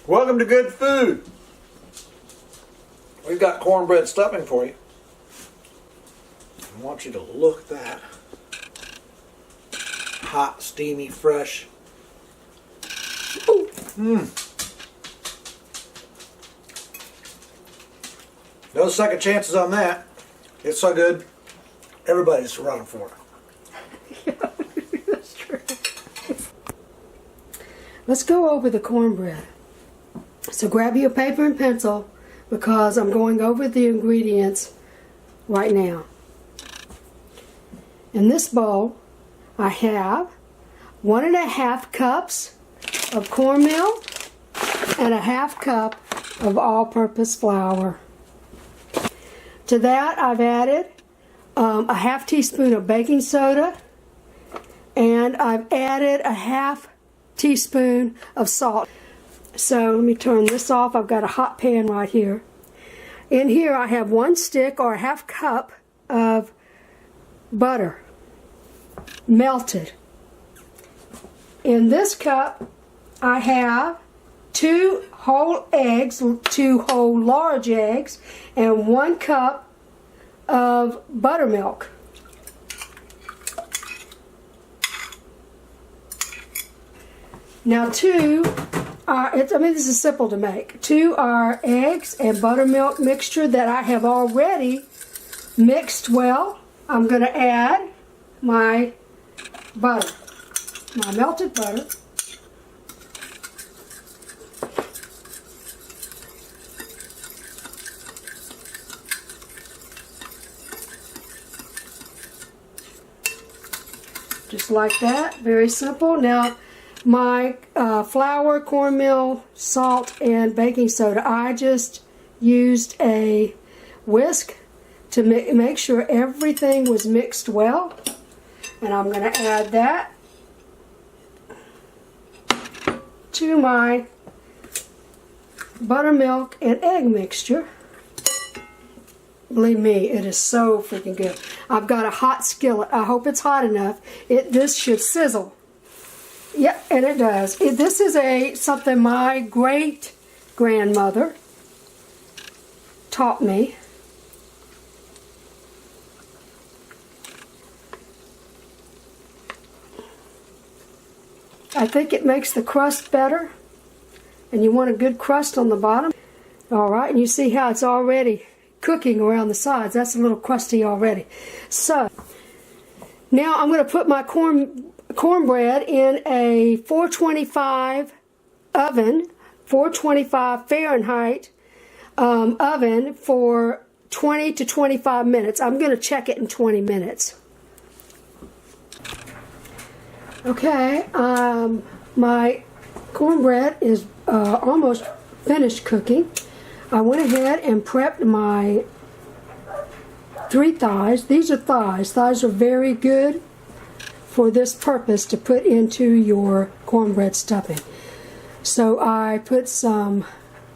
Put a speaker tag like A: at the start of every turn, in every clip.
A: Welcome to Good Food. We've got cornbread stuffing for you. I want you to look at that. Hot, steamy, fresh. No second chances on that. It's so good, everybody's running for it.
B: That's true. Let's go over the cornbread. So grab your paper and pencil because I'm going over the ingredients right now. In this bowl, I have 1.5 cups of cornmeal and 1/2 cup of all-purpose flour. To that, I've added a 1/2 teaspoon of baking soda, and I've added a 1/2 teaspoon of salt. So let me turn this off. I've got a hot pan right here. In here I have 1 stick or 1/2 cup of butter, melted. In this cup I have 2 whole eggs, 2 whole large eggs, and 1 cup of buttermilk. Now this is simple to make. 2 are eggs and buttermilk mixture that I have already mixed well. I'm going to add my butter, my melted butter. Just like that, very simple. Now, my flour, cornmeal, salt, and baking soda, I just used a whisk to make sure everything was mixed well. And I'm going to add that to my buttermilk and egg mixture. Believe me, it is so freaking good. I've got a hot skillet. I hope it's hot enough. This should sizzle. Yep, and it does. This is something my great-grandmother taught me. I think it makes the crust better, and you want a good crust on the bottom. All right, and you see how it's already cooking around the sides. That's a little crusty already. So now I'm going to put my cornbread in a 425 oven, 425 Fahrenheit oven for 20 to 25 minutes. I'm going to check it in 20 minutes. Okay, my cornbread is almost finished cooking. I went ahead and prepped my 3 thighs. These are thighs. Thighs are very good for this purpose to put into your cornbread stuffing. So I put some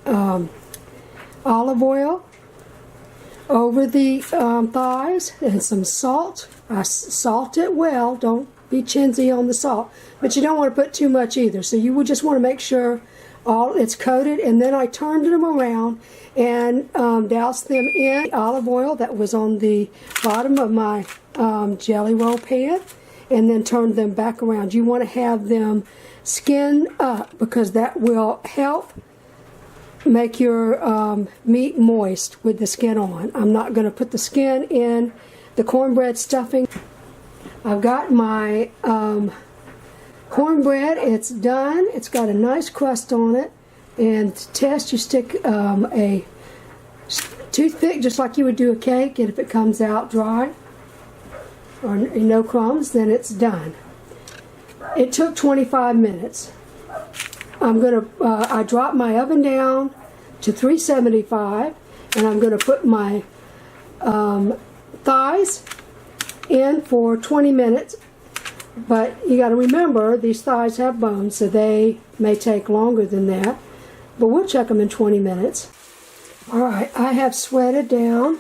B: olive oil over the thighs and some salt. I salt it well. Don't be chintzy on the salt, but you don't want to put too much either. So you would just want to make sure it's coated, and then I turned them around and doused them in olive oil that was on the bottom of my jelly roll pan, and then turned them back around. You want to have them skin up because that will help make your meat moist with the skin on. I'm not going to put the skin in the cornbread stuffing. I've got my cornbread. It's done. It's got a nice crust on it. And to test, you stick a toothpick just like you would do a cake, and if it comes out dry or no crumbs, then it's done. It took 25 minutes. I dropped my oven down to 375, and I'm going to put my thighs in for 20 minutes. But you got to remember, these thighs have bones, so they may take longer than that. But we'll check them in 20 minutes. Alright, I have sweated down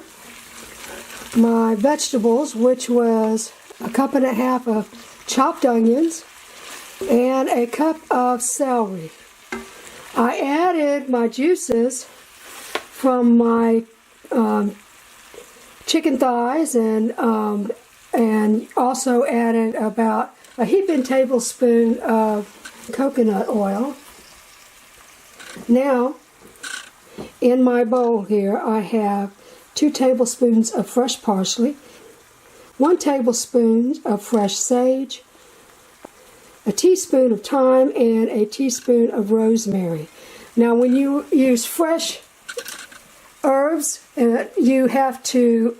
B: my vegetables, which was a 1.5 cups of chopped onions and a cup of celery. I added my juices from my chicken thighs and also added about a heaping tablespoon of coconut oil. Now, in my bowl here, I have 2 tablespoons of fresh parsley, 1 tablespoon of fresh sage, a teaspoon of thyme, and a teaspoon of rosemary. Now, when you use fresh herbs, you have to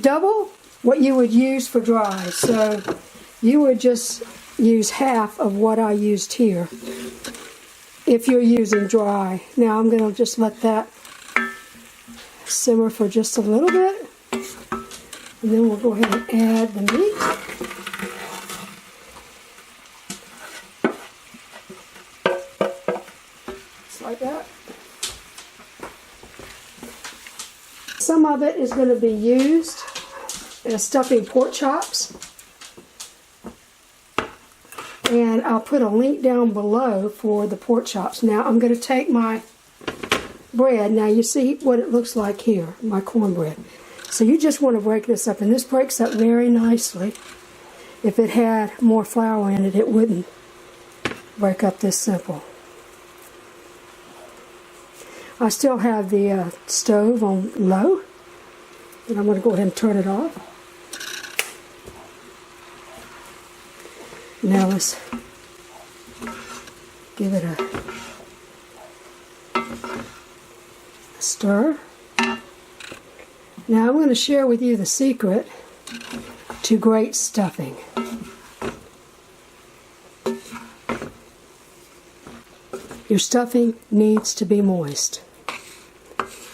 B: double what you would use for dry. So you would just use half of what I used here if you're using dry. Now I'm going to just let that simmer for just a little bit, and then we'll go ahead and add the meat. Just like that. Some of it is going to be used as stuffing pork chops, and I'll put a link down below for the pork chops. Now I'm going to take my bread. Now you see what it looks like here, my cornbread. So you just want to break this up, and this breaks up very nicely. If it had more flour in it, it wouldn't break up this simple. I still have the stove on low, and I'm going to go ahead and turn it off. Now let's give it a stir. Now I'm going to share with you the secret to great stuffing. Your stuffing needs to be moist.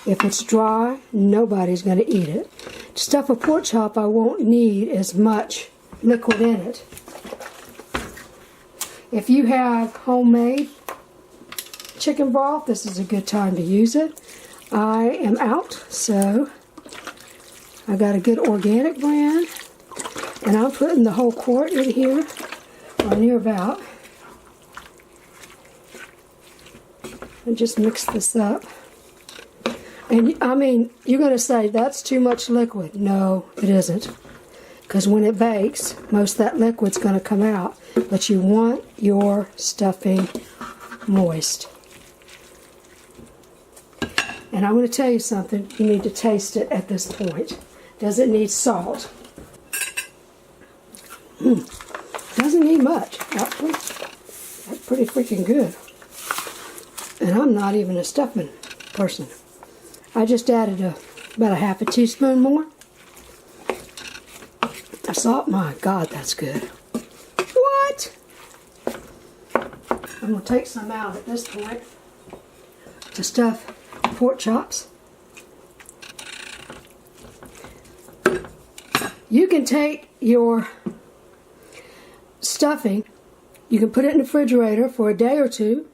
B: If it's dry, nobody's going to eat it. To stuff a pork chop, I won't need as much liquid in it. If you have homemade chicken broth, this is a good time to use it. I am out, so I got a good organic brand, and I'm putting the whole quart in here, or near about, and just mix this up. And I mean, you're going to say, that's too much liquid. No, it isn't. Because when it bakes, most of that liquid's going to come out. But you want your stuffing moist. And I'm going to tell you something. You need to taste it at this point. Does it need salt? Doesn't need much. Actually, that's pretty freaking good. And I'm not even a stuffing person. I just added about a half a teaspoon more. Salt, my God, that's good. What? I'm going to take some out at this point to stuff pork chops. You can take your stuffing, you can put it in the refrigerator for a day or two,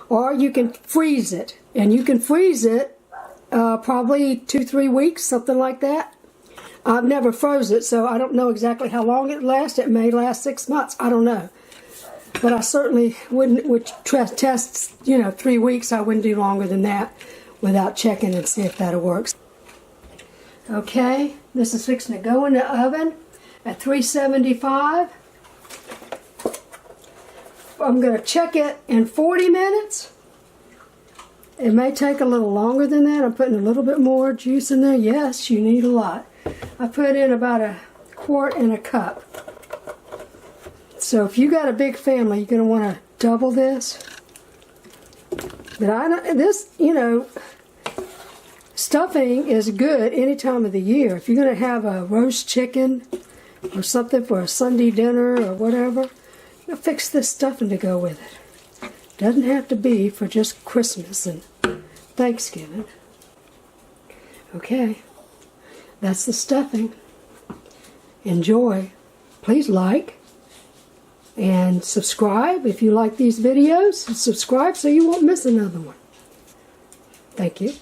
B: or you can freeze it. And you can freeze it probably 2-3 weeks, something like that. I've never froze it, so I don't know exactly how long it lasts. It may last 6 months. I don't know. But I certainly would test, 3 weeks. I wouldn't do longer than that without checking and see if that works. Okay, this is fixing to go in the oven at 375. I'm going to check it in 40 minutes. It may take a little longer than that. I'm putting a little bit more juice in there. Yes, you need a lot. I put in about a quart and a cup. So if you got a big family, you're going to want to double this. But stuffing is good any time of the year. If you're going to have a roast chicken or something for a Sunday dinner or whatever, you'll fix this stuffing to go with it. Doesn't have to be for just Christmas and Thanksgiving. Okay. That's the stuffing. Enjoy. Please like and subscribe if you like these videos. Subscribe so you won't miss another one. Thank you.